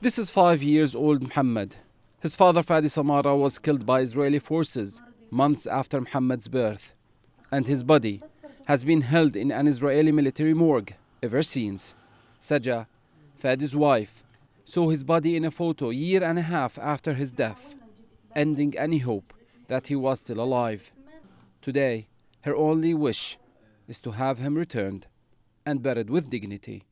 This is 5-year-old Muhammad. His father Fadi Samara was killed by Israeli forces months after Muhammad's birth, and his body has been held in an Israeli military morgue ever since. Saja, Fadi's wife, saw his body in a photo 1.5 years after his death, ending any hope that he was still alive. Today, her only wish is to have him returned and buried with dignity.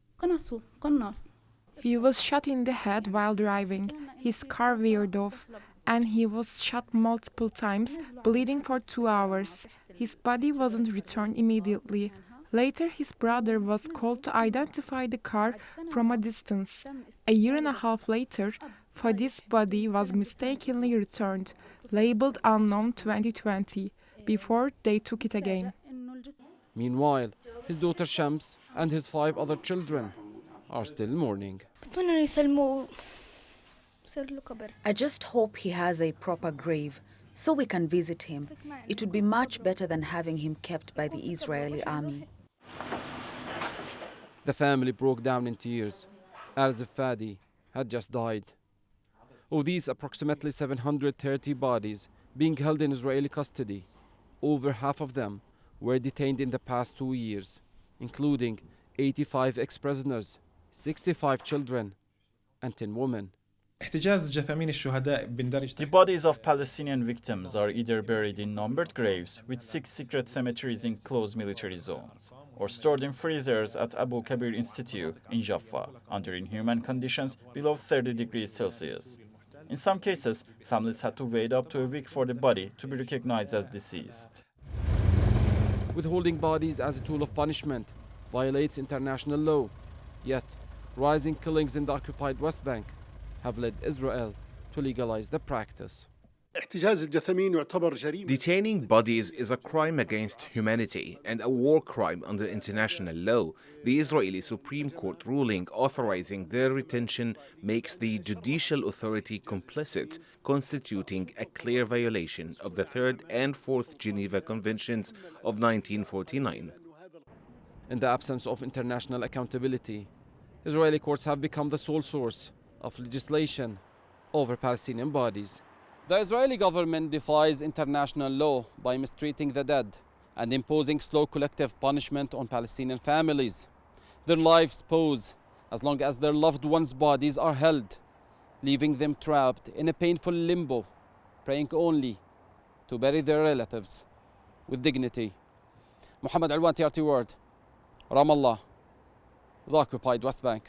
He was shot in the head while driving. His car veered off, and he was shot multiple times, bleeding for 2 hours. His body wasn't returned immediately. Later, his brother was called to identify the car from a distance. A 1.5 years later, Fadi's body was mistakenly returned, labeled unknown 2020, before they took it again. Meanwhile, his daughter Shams and his 5 other children are still mourning. I just hope he has a proper grave so we can visit him. It would be much better than having him kept by the Israeli army. The family broke down in tears as if Fadi had just died. Of these approximately 730 bodies being held in Israeli custody, over half of them were detained in the past 2 years, including 85 ex-prisoners, 65 children, and 10 women. The bodies of Palestinian victims are either buried in numbered graves with 6 secret cemeteries in closed military zones, or stored in freezers at Abu Kabir Institute in Jaffa under inhuman conditions below 30 degrees Celsius. In some cases, families had to wait up to a week for the body to be recognized as deceased. Withholding bodies as a tool of punishment violates international law, yet rising killings in the occupied West Bank have led Israel to legalize the practice. Detaining bodies is a crime against humanity and a war crime under international law. The Israeli Supreme Court ruling authorizing their retention makes the judicial authority complicit, constituting a clear violation of the 3rd and 4th Geneva Conventions of 1949. In the absence of international accountability, Israeli courts have become the sole source of legislation over Palestinian bodies. The Israeli government defies international law by mistreating the dead and imposing slow collective punishment on Palestinian families. Their lives pause as long as their loved ones' bodies are held, leaving them trapped in a painful limbo, praying only to bury their relatives with dignity. Mohammad Elwan, TRT World, Ramallah, the occupied West Bank.